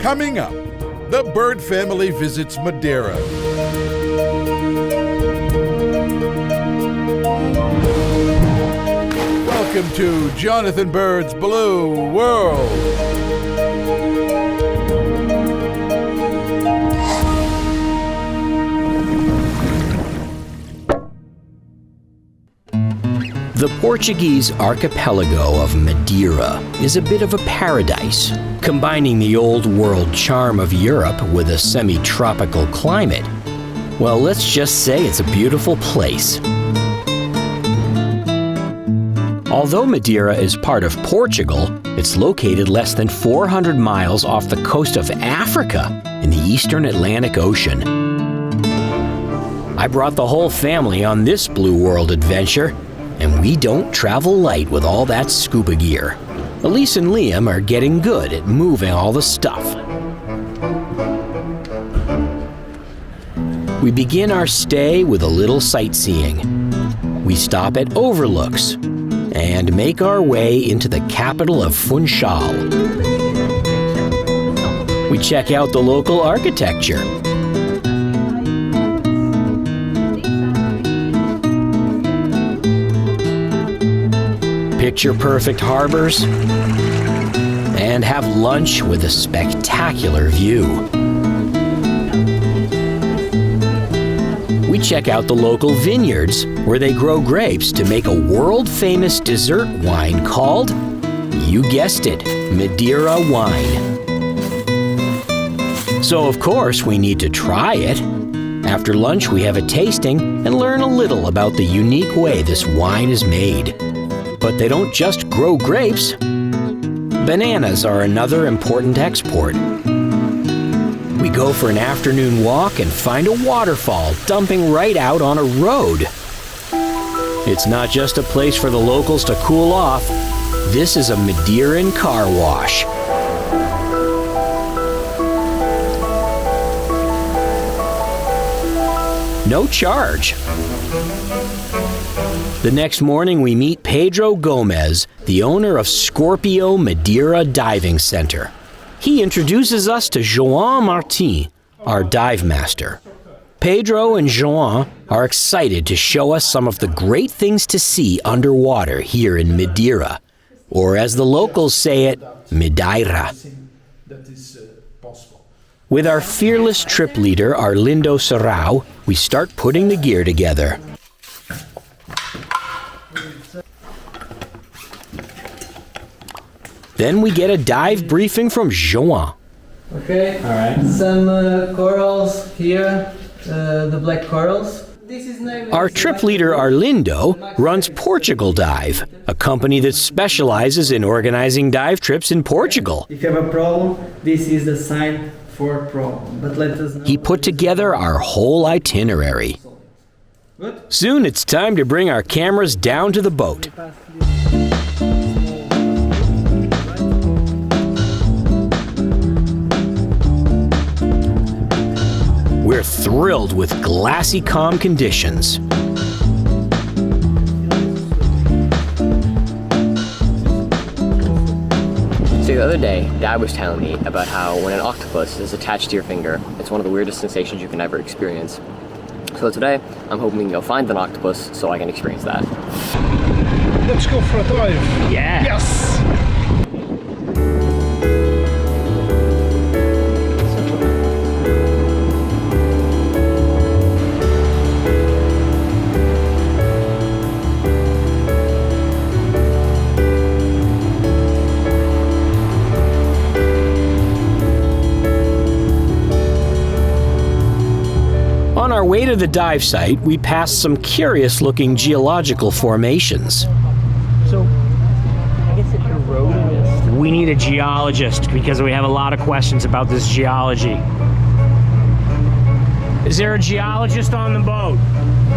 Coming up, the bird family visits Madeira. Welcome to Jonathan Bird's Blue World. The Portuguese archipelago of Madeira is a bit of a paradise, combining the old world charm of Europe with a semi-tropical climate. Well, let's just say it's a beautiful place. Although Madeira is part of Portugal, it's located less than 400 miles off the coast of Africa in the eastern Atlantic Ocean. I brought the whole family on this Blue World adventure, and we don't travel light with all that scuba gear. Elise and Liam are getting good at moving all the stuff. We begin our stay with a little sightseeing. We stop at overlooks and make our way into the capital of Funchal. We check out the local architecture. Picture-perfect harbors, and have lunch with a spectacular view. We check out the local vineyards where they grow grapes to make a world-famous dessert wine called, you guessed it, Madeira wine. So of course we need to try it. After lunch we have a tasting and learn a little about the unique way this wine is made. But they don't just grow grapes. Bananas are another important export. We go for an afternoon walk and find a waterfall dumping right out on a road. It's not just a place for the locals to cool off. This is a Madeiran car wash. No charge. The next morning we meet Pedro Gomez, the owner of Scorpio Madeira Diving Center. He introduces us to João Martin, our dive master. Pedro and João are excited to show us some of the great things to see underwater here in Madeira, or as the locals say it, Madeira. With our fearless trip leader, Arlindo Serrao, we start putting the gear together. Then we get a dive briefing from João. Okay, all right. Some corals here, the black corals. Our trip leader Arlindo runs Portugal Dive, a company that specializes in organizing dive trips in Portugal. If you have a problem, this is the sign for problem. But let us know. He put together our whole itinerary. Soon it's time to bring our cameras down to the boat. We're thrilled with glassy calm conditions. So the other day, Dad was telling me about how when an octopus is attached to your finger, it's one of the weirdest sensations you can ever experience. So today, I'm hoping we can go find an octopus so I can experience that. Let's go for a dive. Yeah. Yes. On our way to the dive site, we passed some curious-looking geological formations. So, I guess if you're roading, we need a geologist because we have a lot of questions about this geology. Is there a geologist on the boat?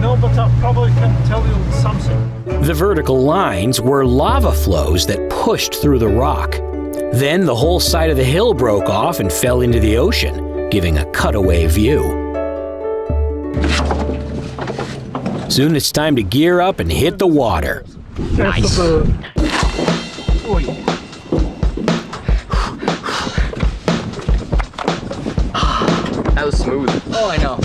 No, but I probably can tell you something. The vertical lines were lava flows that pushed through the rock. Then the whole side of the hill broke off and fell into the ocean, giving a cutaway view. Soon it's time to gear up and hit the water. Nice. That was smooth. Oh, I know.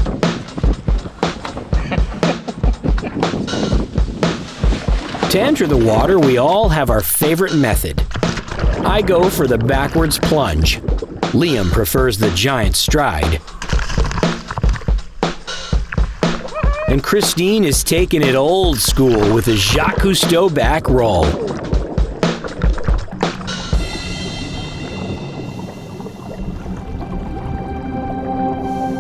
To enter the water, we all have our favorite method. I go for the backwards plunge. Liam prefers the giant stride. And Christine is taking it old school with a Jacques Cousteau back roll.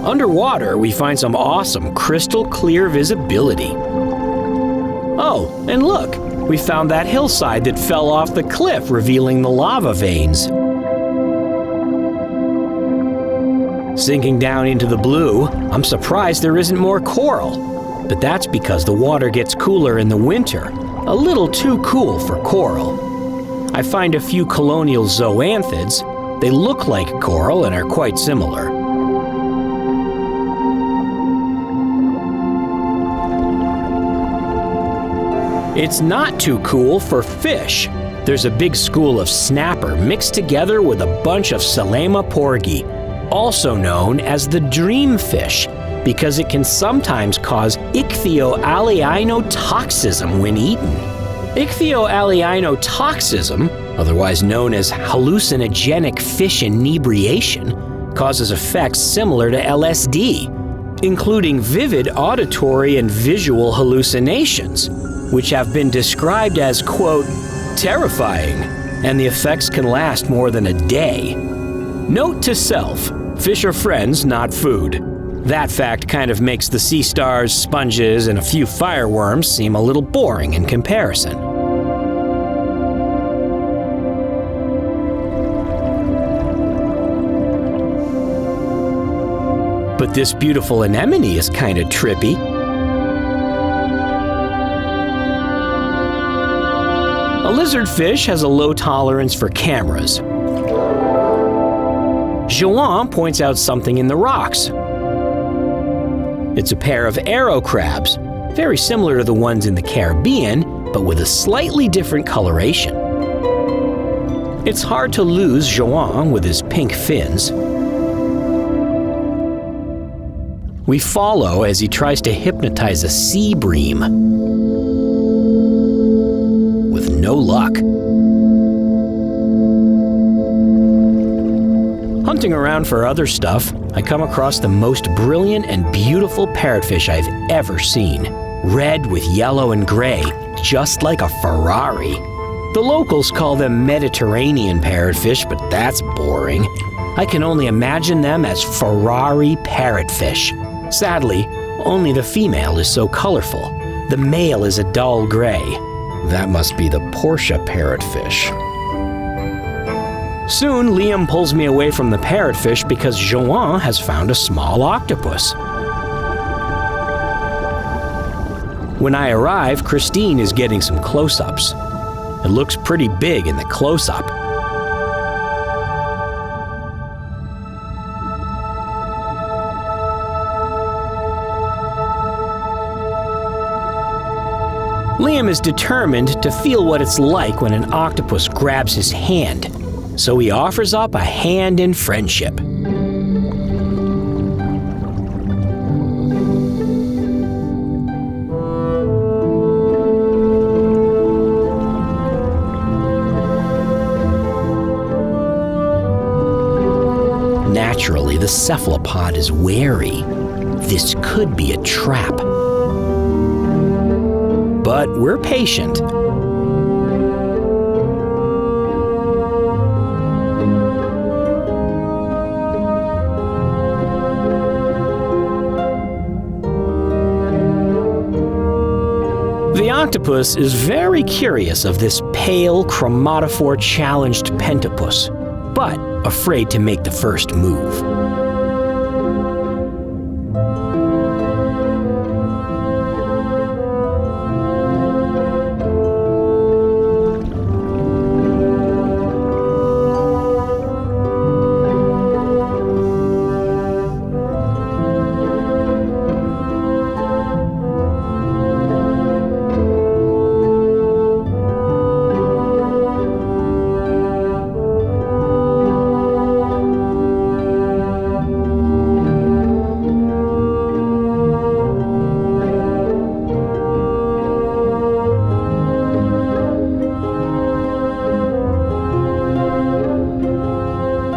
Underwater, we find some awesome crystal clear visibility. Oh, and look, we found that hillside that fell off the cliff, revealing the lava veins. Sinking down into the blue, I'm surprised there isn't more coral. But that's because the water gets cooler in the winter, a little too cool for coral. I find a few colonial zoanthids. They look like coral and are quite similar. It's not too cool for fish. There's a big school of snapper mixed together with a bunch of Selema porgy, also known as the dream fish, because it can sometimes cause ichthyoalliinotoxism when eaten. Ichthyoalliinotoxism, otherwise known as hallucinogenic fish inebriation, causes effects similar to LSD, including vivid auditory and visual hallucinations, which have been described as, quote, terrifying, and the effects can last more than a day. Note to self, fish are friends, not food. That fact kind of makes the sea stars, sponges, and a few fireworms seem a little boring in comparison. But this beautiful anemone is kind of trippy. A lizardfish has a low tolerance for cameras. Joanne points out something in the rocks. It's a pair of arrow crabs, very similar to the ones in the Caribbean, but with a slightly different coloration. It's hard to lose Joanne with his pink fins. We follow as he tries to hypnotize a sea bream. With no luck. Hunting around for other stuff, I come across the most brilliant and beautiful parrotfish I've ever seen. Red with yellow and gray, just like a Ferrari. The locals call them Mediterranean parrotfish, but that's boring. I can only imagine them as Ferrari parrotfish. Sadly, only the female is so colorful. The male is a dull gray. That must be the Porsche parrotfish. Soon, Liam pulls me away from the parrotfish because Joanne has found a small octopus. When I arrive, Christine is getting some close-ups. It looks pretty big in the close-up. Liam is determined to feel what it's like when an octopus grabs his hand, so he offers up a hand in friendship. Naturally, the cephalopod is wary. This could be a trap. But we're patient. The octopus is very curious of this pale chromatophore challenged pentapus, but afraid to make the first move.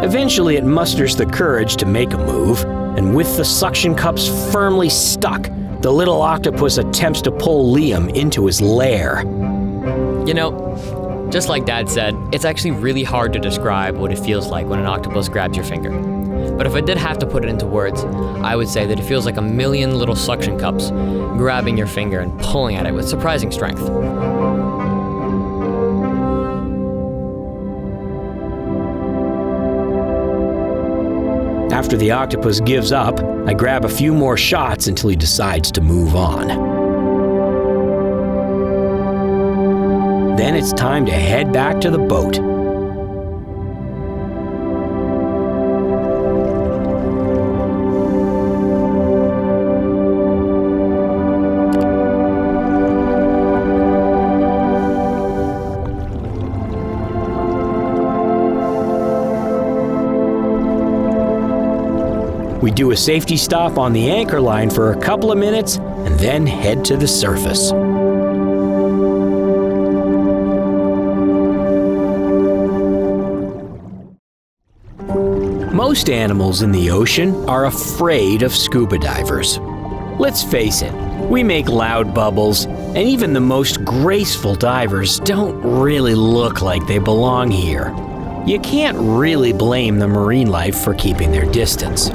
Eventually, it musters the courage to make a move, and with the suction cups firmly stuck, the little octopus attempts to pull Liam into his lair. You know, just like Dad said, it's actually really hard to describe what it feels like when an octopus grabs your finger. But if I did have to put it into words, I would say that it feels like a million little suction cups grabbing your finger and pulling at it with surprising strength. After the octopus gives up, I grab a few more shots until he decides to move on. Then it's time to head back to the boat. We do a safety stop on the anchor line for a couple of minutes and then head to the surface. Most animals in the ocean are afraid of scuba divers. Let's face it, we make loud bubbles, and even the most graceful divers don't really look like they belong here. You can't really blame the marine life for keeping their distance.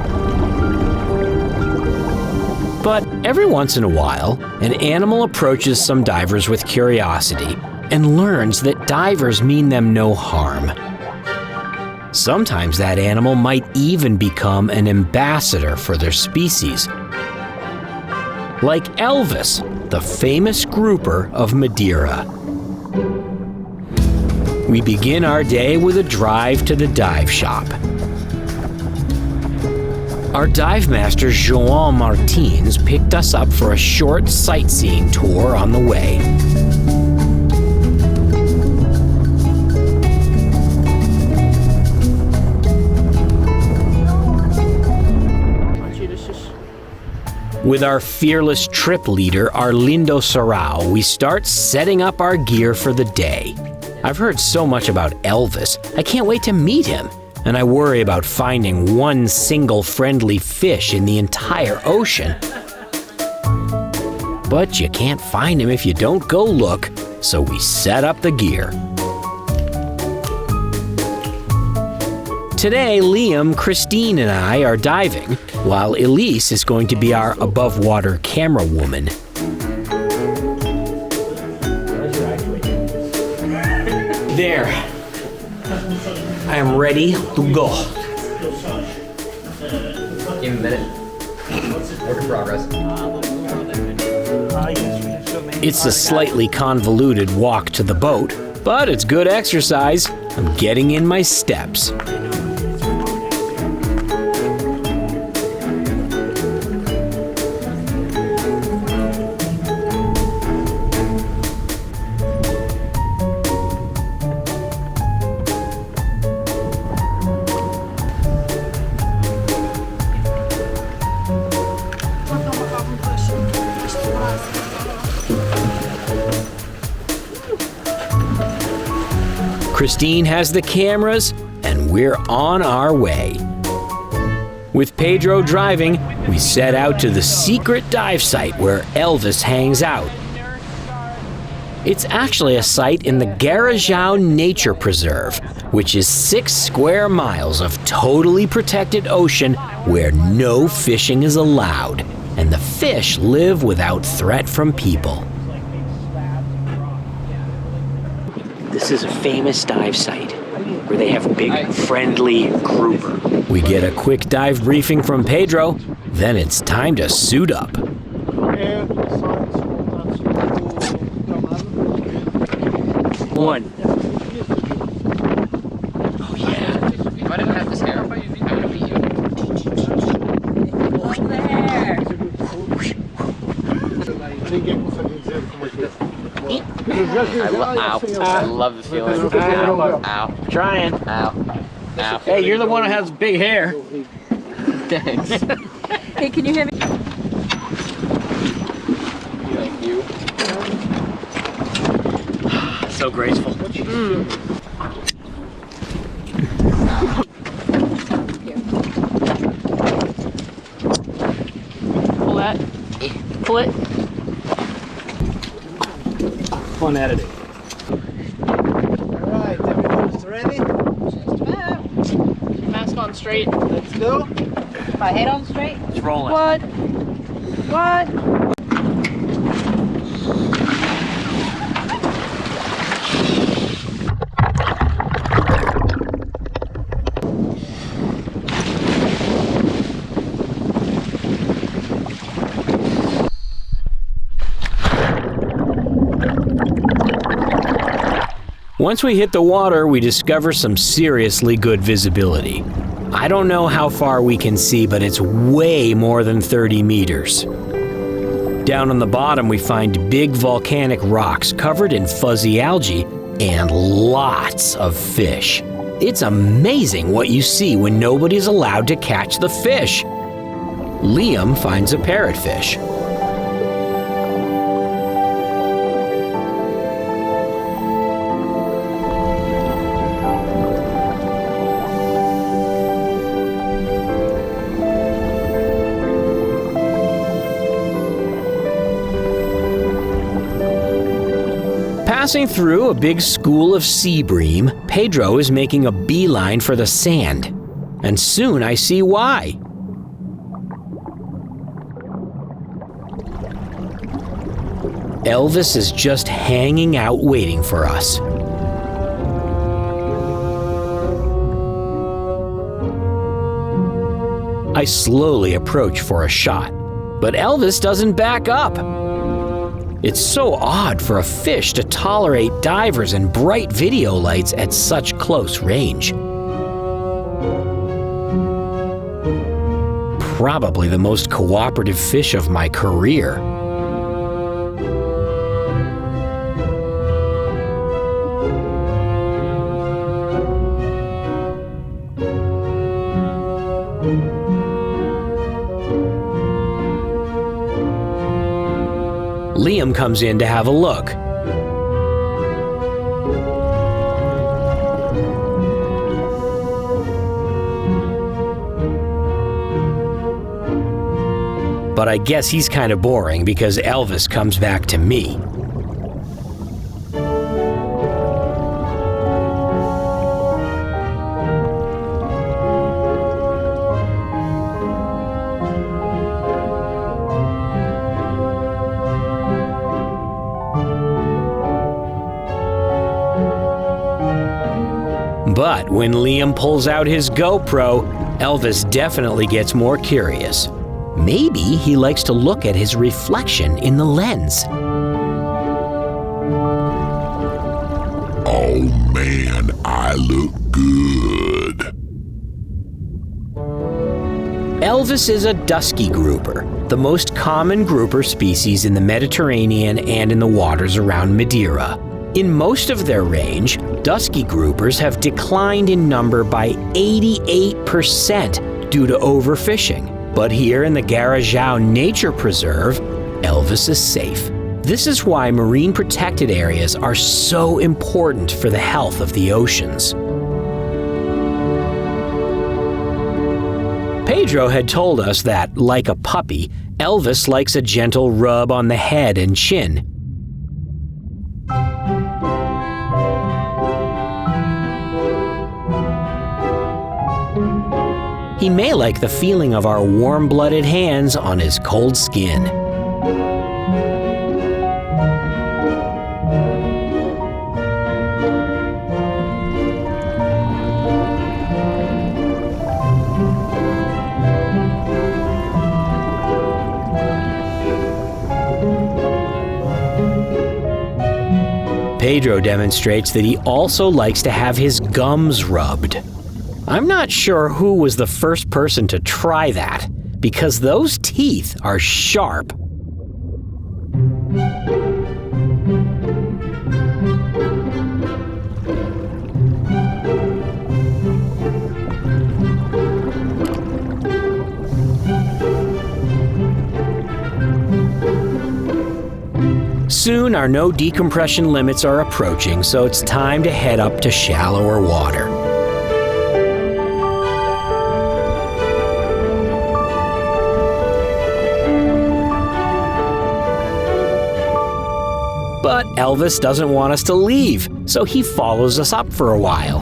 But every once in a while, an animal approaches some divers with curiosity and learns that divers mean them no harm. Sometimes that animal might even become an ambassador for their species. Like Elvis, the famous grouper of Madeira. We begin our day with a drive to the dive shop. Our dive master, João Martins, picked us up for a short sightseeing tour on the way. With our fearless trip leader, Arlindo Sarau, we start setting up our gear for the day. I've heard so much about Elvis, I can't wait to meet him. And I worry about finding one single friendly fish in the entire ocean. But you can't find him if you don't go look, so we set up the gear. Today, Liam, Christine, and I are diving, while Elise is going to be our above-water camera woman. There. I am ready to go. Give him a minute. Work in progress. It's a slightly convoluted walk to the boat, but it's good exercise. I'm getting in my steps. Christine has the cameras, and we're on our way. With Pedro driving, we set out to the secret dive site where Elvis hangs out. It's actually a site in the Garajão Nature Preserve, which is 6 square miles of totally protected ocean where no fishing is allowed, and the fish live without threat from people. This is a famous dive site where they have big, friendly grouper. We get a quick dive briefing from Pedro, then it's time to suit up. One. Oh yeah. If I didn't have this hair, I would have beat you. I love this feeling. Ow. Ow. Trying. Ow. Ow. Hey, you're the one who has big hair. Thanks. Hey, can you hear me? Thank you. So graceful. pull it. Fun editing. Alright, everyone's ready? Just about. Mask on straight. Let's go. My head on straight. It's rolling. What? Once we hit the water, we discover some seriously good visibility. I don't know how far we can see, but it's way more than 30 meters. Down on the bottom, we find big volcanic rocks covered in fuzzy algae and lots of fish. It's amazing what you see when nobody's allowed to catch the fish. Liam finds a parrotfish. Passing through a big school of sea bream, Pedro is making a beeline for the sand. And soon I see why. Elvis is just hanging out waiting for us. I slowly approach for a shot, but Elvis doesn't back up. It's so odd for a fish to tolerate divers and bright video lights at such close range. Probably the most cooperative fish of my career. Liam comes in to have a look. But I guess he's kind of boring because Elvis comes back to me. But when Liam pulls out his GoPro, Elvis definitely gets more curious. Maybe he likes to look at his reflection in the lens. Oh man, I look good. Elvis is a dusky grouper, the most common grouper species in the Mediterranean and in the waters around Madeira. In most of their range, dusky groupers have declined in number by 88% due to overfishing. But here in the Garajão Nature Preserve, Elvis is safe. This is why marine protected areas are so important for the health of the oceans. Pedro had told us that, like a puppy, Elvis likes a gentle rub on the head and chin. He may like the feeling of our warm-blooded hands on his cold skin. Pedro demonstrates that he also likes to have his gums rubbed. I'm not sure who was the first person to try that, because those teeth are sharp. Soon our no decompression limits are approaching, so it's time to head up to shallower water. Elvis doesn't want us to leave, so he follows us up for a while.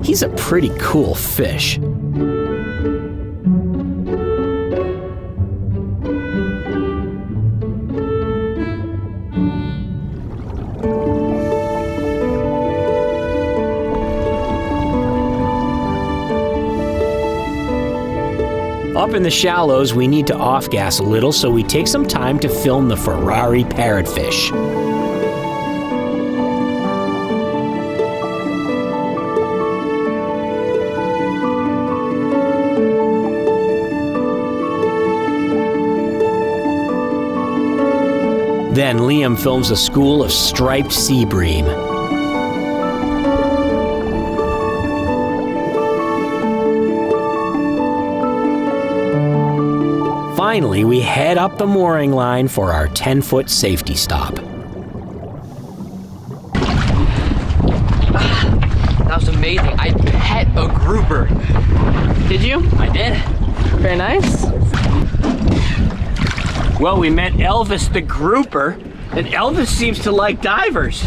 He's a pretty cool fish. Up in the shallows, we need to off-gas a little, so we take some time to film the Ferrari parrotfish. Then Liam films a school of striped sea bream. Finally, we head up the mooring line for our 10-foot safety stop. That was amazing. I pet a grouper. Did you? I did. Very nice. Well, we met Elvis the grouper, and Elvis seems to like divers.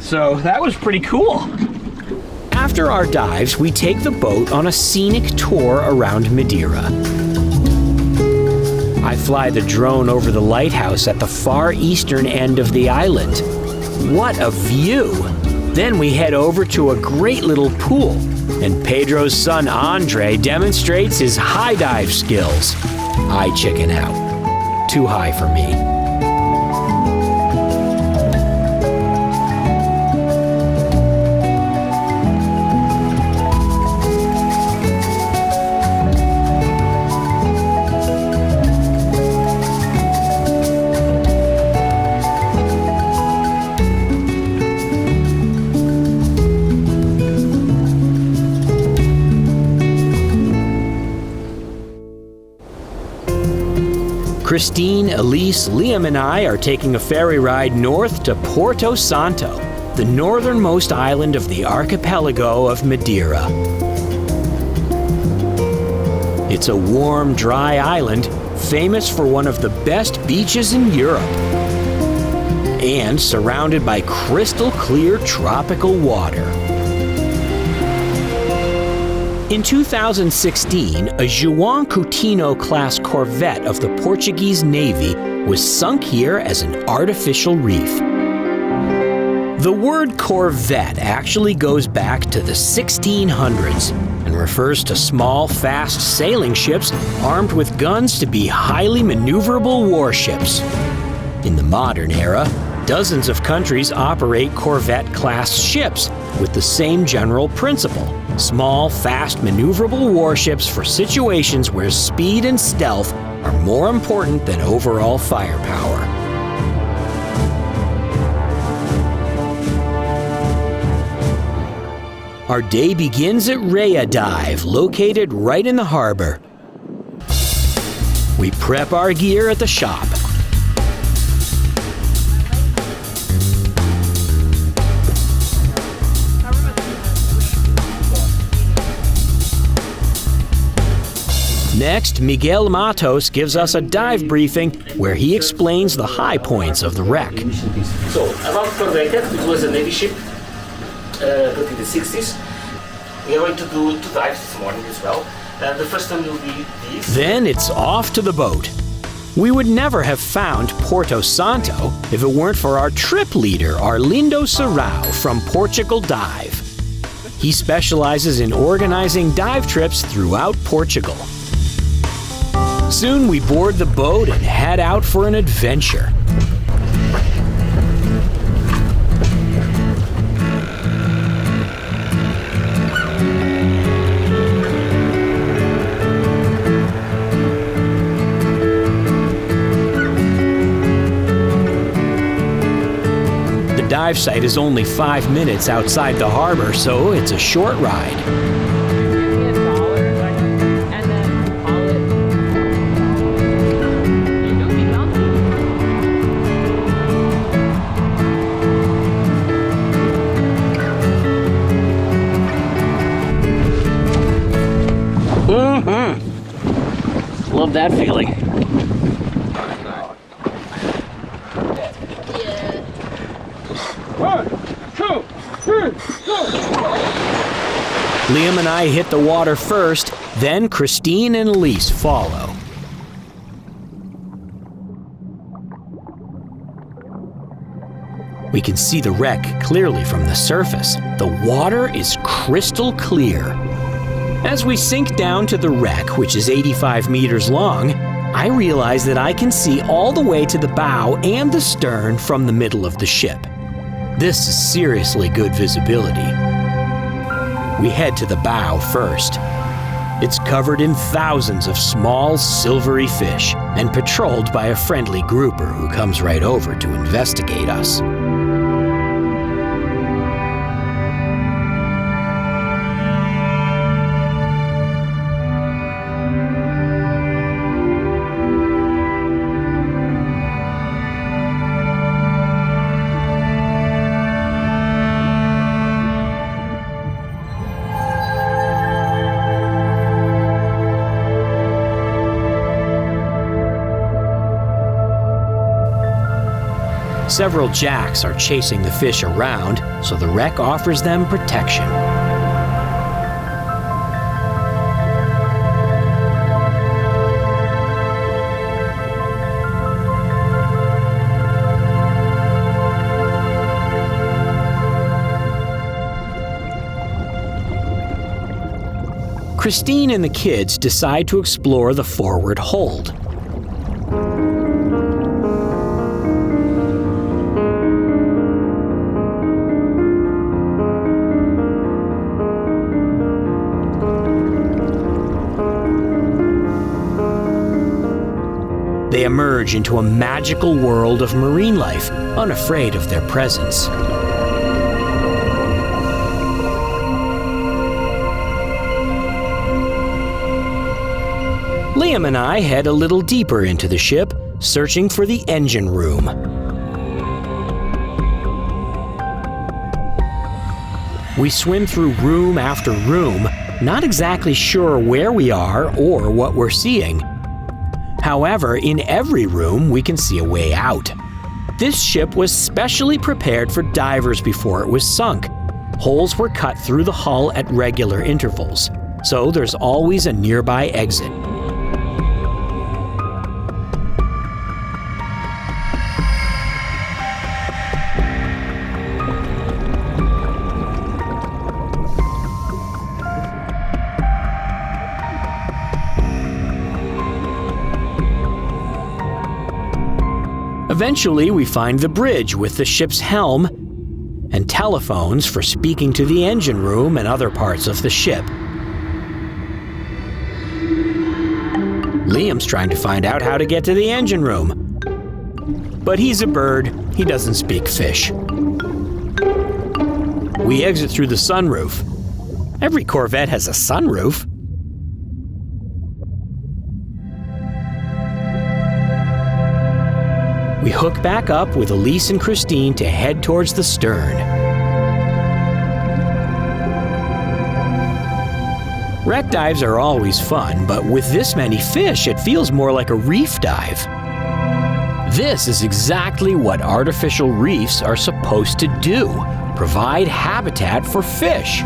So that was pretty cool. After our dives, we take the boat on a scenic tour around Madeira. I fly the drone over the lighthouse at the far eastern end of the island. What a view! Then we head over to a great little pool, and Pedro's son Andre demonstrates his high dive skills. I chicken out. Too high for me. Christine, Elise, Liam, and I are taking a ferry ride north to Porto Santo, the northernmost island of the archipelago of Madeira. It's a warm, dry island famous for one of the best beaches in Europe and surrounded by crystal clear tropical water. In 2016, a João Coutinho-class corvette of the Portuguese Navy was sunk here as an artificial reef. The word corvette actually goes back to the 1600s and refers to small, fast sailing ships armed with guns to be highly maneuverable warships. In the modern era, dozens of countries operate corvette-class ships with the same general principle. Small, fast, maneuverable warships for situations where speed and stealth are more important than overall firepower. Our day begins at Raya Dive, located right in the harbor. We prep our gear at the shop. Next, Miguel Matos gives us a dive briefing where he explains the high points of the wreck. So, about Corvette, it was a Navy ship built in the 60s. We are going to do 2 dives this morning as well. The first one will be these. Then it's off to the boat. We would never have found Porto Santo if it weren't for our trip leader, Arlindo Serrao from Portugal Dive. He specializes in organizing dive trips throughout Portugal. Soon we board the boat and head out for an adventure. The dive site is only 5 minutes outside the harbor, so it's a short ride. Love that feeling. One, two, three, go! Liam and I hit the water first, then Christine and Elise follow. We can see the wreck clearly from the surface. The water is crystal clear. As we sink down to the wreck, which is 85 meters long, I realize that I can see all the way to the bow and the stern from the middle of the ship. This is seriously good visibility. We head to the bow first. It's covered in thousands of small, silvery fish and patrolled by a friendly grouper who comes right over to investigate us. Several jacks are chasing the fish around, so the wreck offers them protection. Christine and the kids decide to explore the forward hold. They emerge into a magical world of marine life, unafraid of their presence. Liam and I head a little deeper into the ship, searching for the engine room. We swim through room after room, not exactly sure where we are or what we're seeing. However, in every room, we can see a way out. This ship was specially prepared for divers before it was sunk. Holes were cut through the hull at regular intervals, so there's always a nearby exit. Eventually, we find the bridge with the ship's helm and telephones for speaking to the engine room and other parts of the ship. Liam's trying to find out how to get to the engine room. But he's a bird, he doesn't speak fish. We exit through the sunroof. Every Corvette has a sunroof. We hook back up with Elise and Christine to head towards the stern. Wreck dives are always fun, but with this many fish, it feels more like a reef dive. This is exactly what artificial reefs are supposed to do, provide habitat for fish.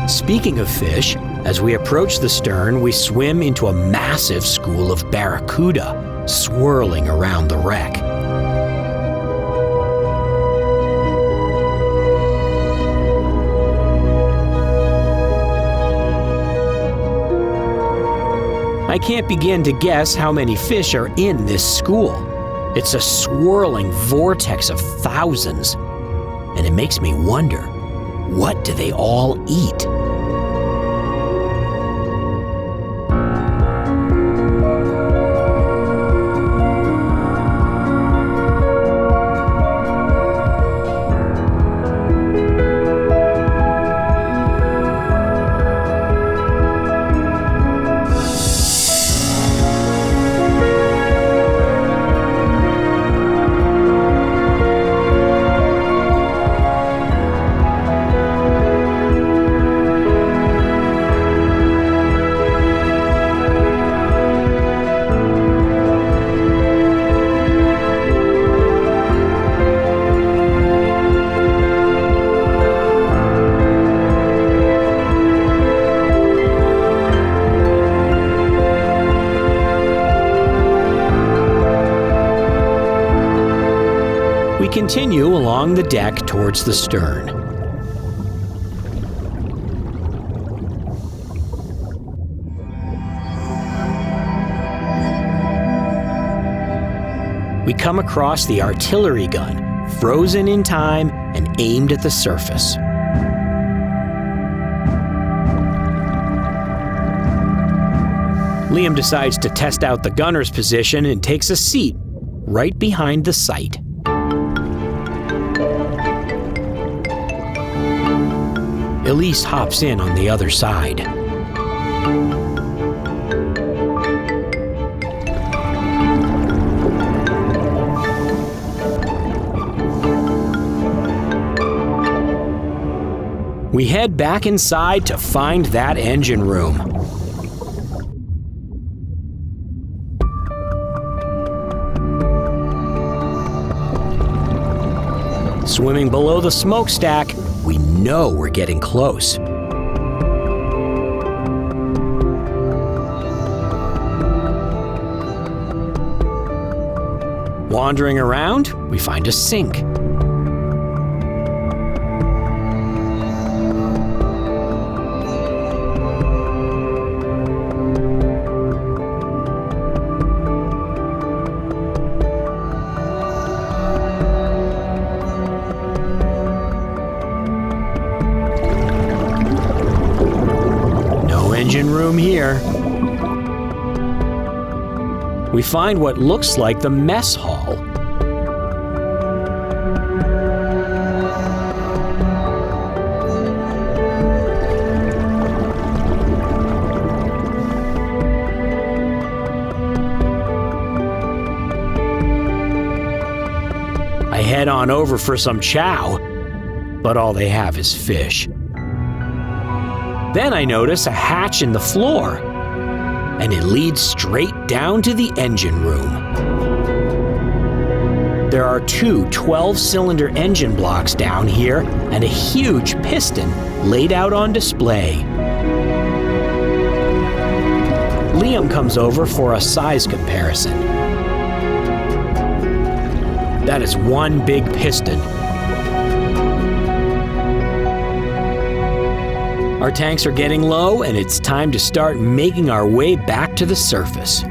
Speaking of fish, as we approach the stern, we swim into a massive school of barracuda, swirling around the wreck. I can't begin to guess how many fish are in this school. It's a swirling vortex of thousands, and it makes me wonder, what do they all eat? continue along the deck towards the stern. We come across the artillery gun, frozen in time and aimed at the surface. Liam decides to test out the gunner's position and takes a seat right behind the sight. Elise hops in on the other side. We head back inside to find that engine room. Swimming below the smokestack, we know we're getting close. Wandering around, we find a sink. Engine room here. We find what looks like the mess hall. I head on over for some chow, but all they have is fish. Then I notice a hatch in the floor, and it leads straight down to the engine room. There are two 12-cylinder engine blocks down here and a huge piston laid out on display. Liam comes over for a size comparison. That is one big piston. Our tanks are getting low, and it's time to start making our way back to the surface.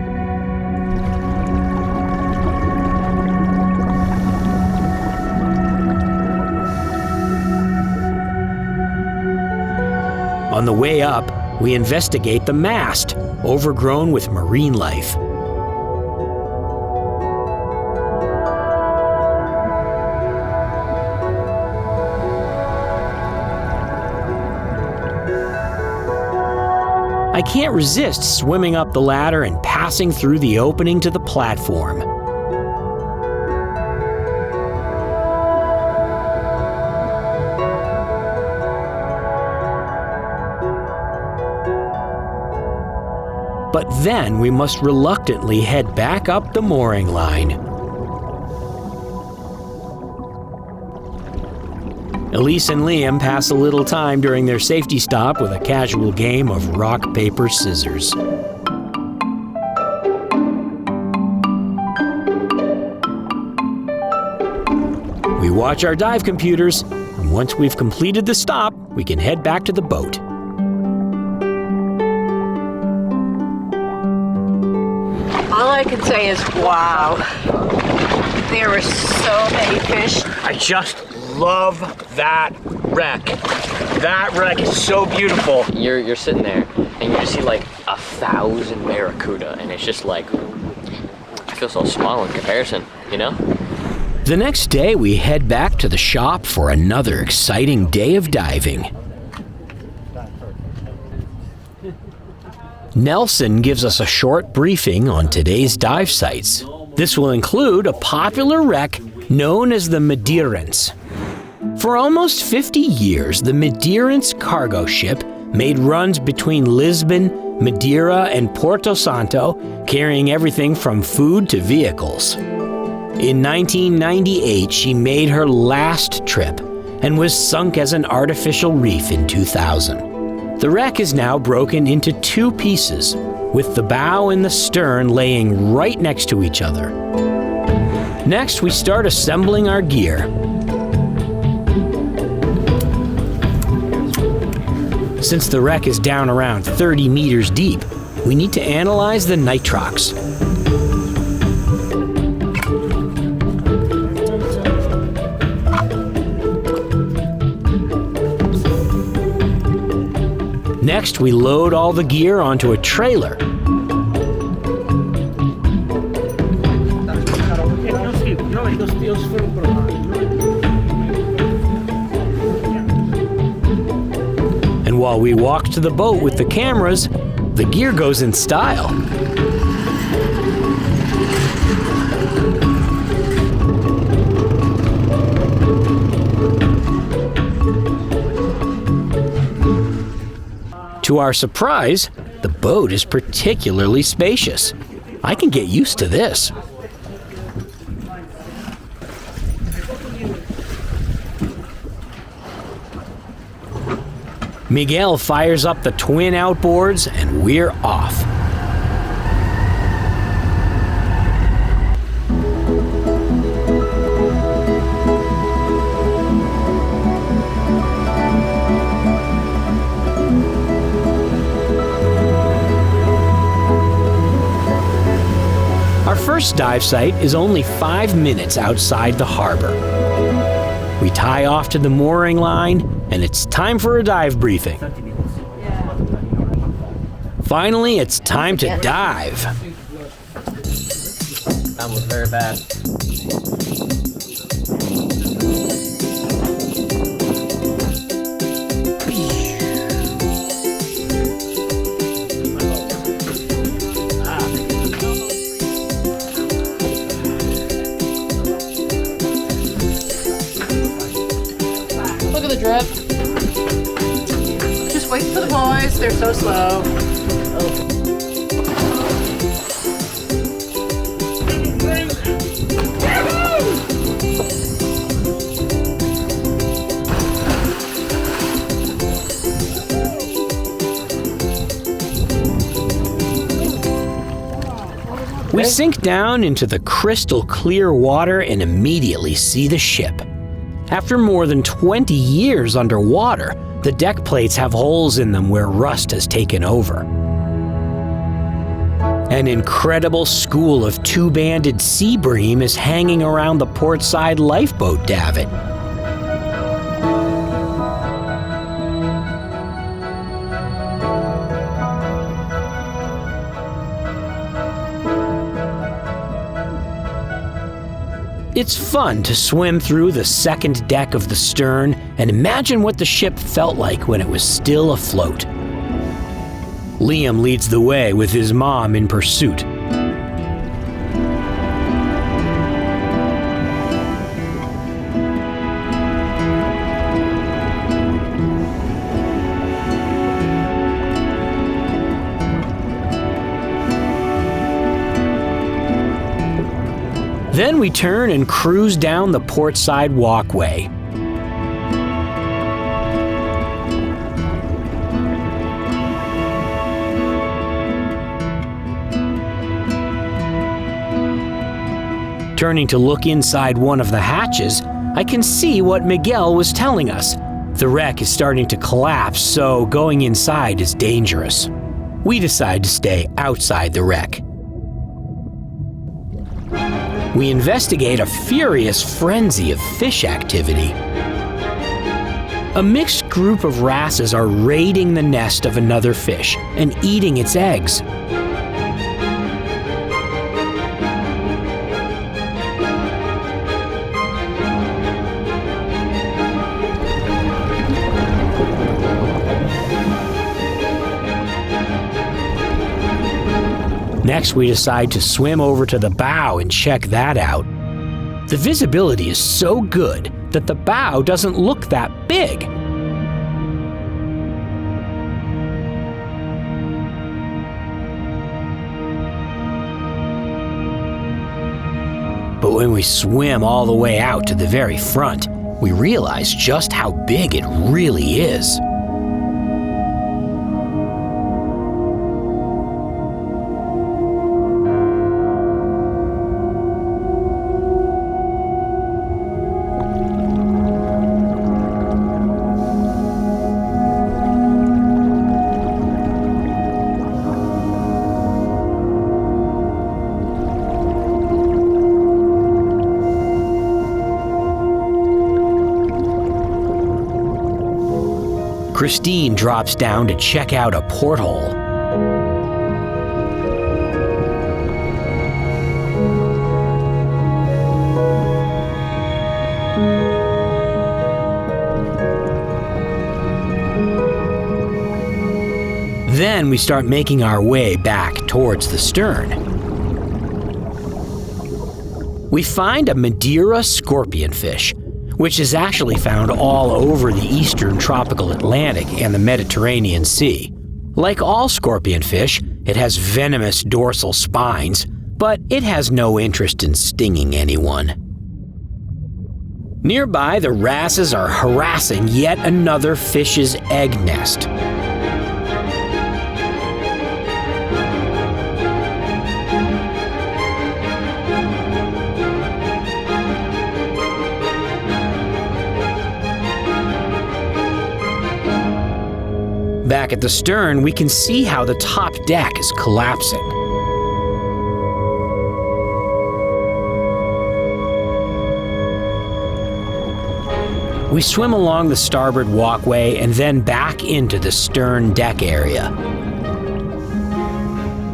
On the way up, we investigate the mast, overgrown with marine life. I can't resist swimming up the ladder and passing through the opening to the platform. But then we must reluctantly head back up the mooring line. Elise and Liam pass a little time during their safety stop with a casual game of rock, paper, scissors. We watch our dive computers, and once we've completed the stop, we can head back to the boat. All I can say is, wow. There were so many fish. I just love that wreck. That wreck is so beautiful. You're sitting there and you just see like 1,000 barracuda, and it's just like, I feel so small in comparison, you know? The next day, we head back to the shop for another exciting day of diving. Nelson gives us a short briefing on today's dive sites. This will include a popular wreck known as the Madeirense. For almost 50 years, the Madeirense cargo ship made runs between Lisbon, Madeira, and Porto Santo, carrying everything from food to vehicles. In 1998, she made her last trip and was sunk as an artificial reef in 2000. The wreck is now broken into two pieces, with the bow and the stern laying right next to each other. Next, we start assembling our gear. Since the wreck is down around 30 meters deep, we need to analyze the nitrox. Next, we load all the gear onto a trailer. And while we walk to the boat with the cameras, the gear goes in style. To our surprise, the boat is particularly spacious. I can get used to this. Miguel fires up the twin outboards and we're off. Our first dive site is only 5 minutes outside the harbor. We tie off to the mooring line, and it's time for a dive briefing. Finally, it's time to dive. That was very bad. Look at the drip. Just wait for the boys. They're so slow. We sink down into the crystal clear water and immediately see the ship. After more than 20 years underwater, the deck plates have holes in them where rust has taken over. An incredible school of two-banded sea bream is hanging around the portside lifeboat davit. It's fun to swim through the second deck of the stern and imagine what the ship felt like when it was still afloat. Liam leads the way with his mom in pursuit. Then we turn and cruise down the portside walkway. Turning to look inside one of the hatches, I can see what Miguel was telling us. The wreck is starting to collapse, so going inside is dangerous. We decide to stay outside the wreck. We investigate a furious frenzy of fish activity. A mixed group of wrasses are raiding the nest of another fish and eating its eggs. Next, we decide to swim over to the bow and check that out. The visibility is so good that the bow doesn't look that big. But when we swim all the way out to the very front, we realize just how big it really is. Christine drops down to check out a porthole. Then we start making our way back towards the stern. We find a Madeira scorpionfish, which is actually found all over the eastern tropical Atlantic and the Mediterranean Sea. Like all scorpionfish, it has venomous dorsal spines, but it has no interest in stinging anyone. Nearby, the wrasses are harassing yet another fish's egg nest. Back at the stern, we can see how the top deck is collapsing. We swim along the starboard walkway and then back into the stern deck area.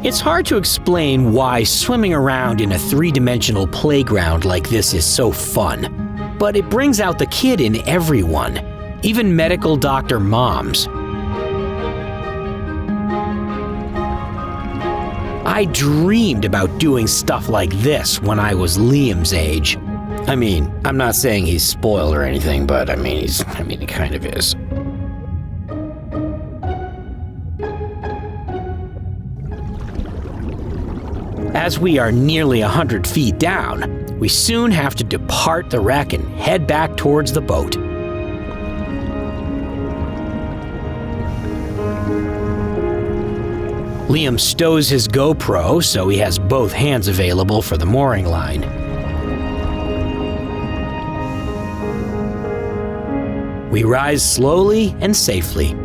It's hard to explain why swimming around in a three-dimensional playground like this is so fun, but it brings out the kid in everyone, even medical doctor moms. I dreamed about doing stuff like this when I was Liam's age. I mean, I'm not saying he's spoiled or anything, but he kind of is. As we are nearly 100 feet down, we soon have to depart the wreck and head back towards the boat. Liam stows his GoPro so he has both hands available for the mooring line. We rise slowly and safely.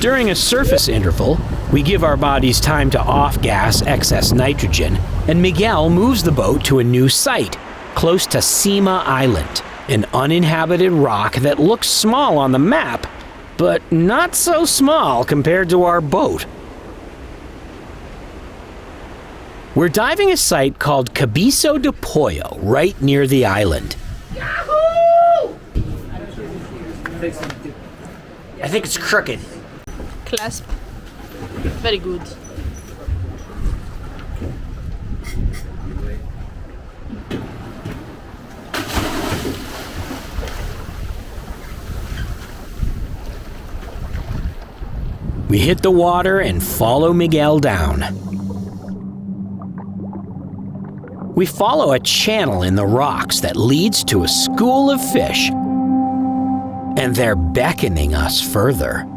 During a surface interval, we give our bodies time to off-gas excess nitrogen, and Miguel moves the boat to a new site, close to Sima Island, an uninhabited rock that looks small on the map, but not so small compared to our boat. We're diving a site called Cabezo de Pollo, right near the island. Yahoo! I think it's crooked. Clasp. Very good. We hit the water and follow Miguel down. We follow a channel in the rocks that leads to a school of fish, and they're beckoning us further.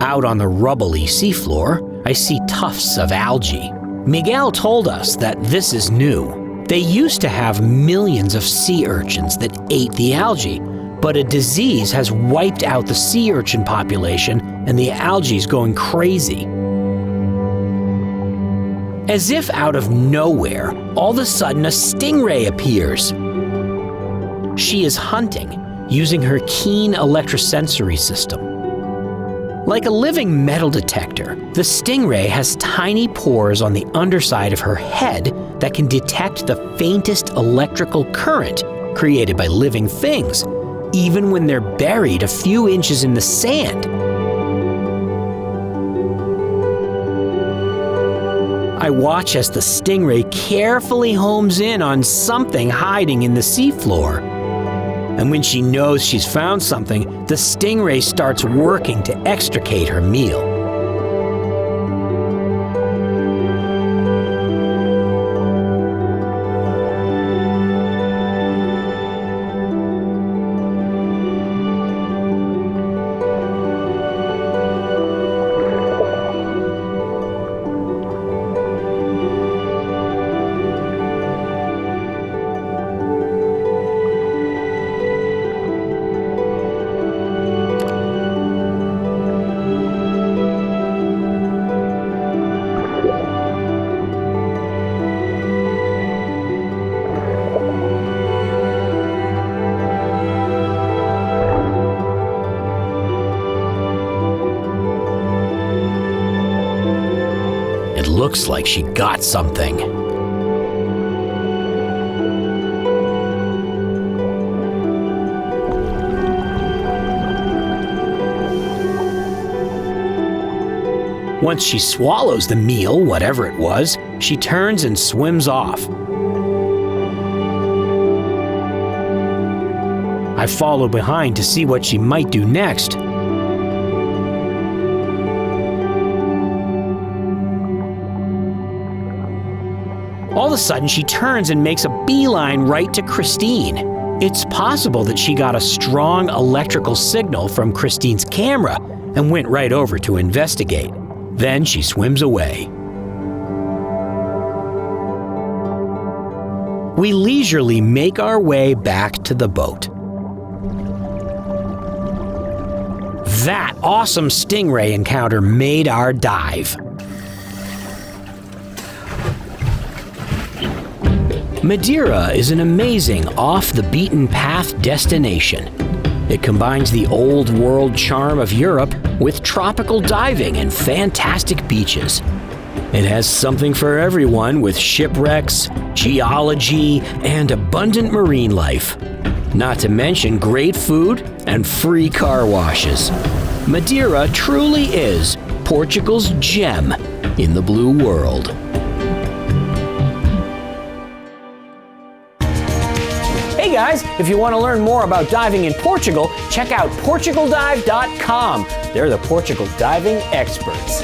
Out on the rubbly seafloor, I see tufts of algae. Miguel told us that this is new. They used to have millions of sea urchins that ate the algae, but a disease has wiped out the sea urchin population and the algae's going crazy. As if out of nowhere, all of a sudden a stingray appears. She is hunting, using her keen electrosensory system. Like a living metal detector, the stingray has tiny pores on the underside of her head that can detect the faintest electrical current created by living things, even when they're buried a few inches in the sand. I watch as the stingray carefully homes in on something hiding in the seafloor. And when she knows she's found something, the stingray starts working to extricate her meal. looks like she got something. Once she swallows the meal, whatever it was, she turns and swims off. I follow behind to see what she might do next. All of a sudden, she turns and makes a beeline right to Christine. It's possible that she got a strong electrical signal from Christine's camera and went right over to investigate. Then she swims away. We leisurely make our way back to the boat. That awesome stingray encounter made our dive. Madeira is an amazing off-the-beaten-path destination. It combines the old-world charm of Europe with tropical diving and fantastic beaches. It has something for everyone with shipwrecks, geology, and abundant marine life. Not to mention great food and free car washes. Madeira truly is Portugal's gem in the blue world. Hey guys, if you want to learn more about diving in Portugal, check out PortugalDive.com. They're the Portugal diving experts.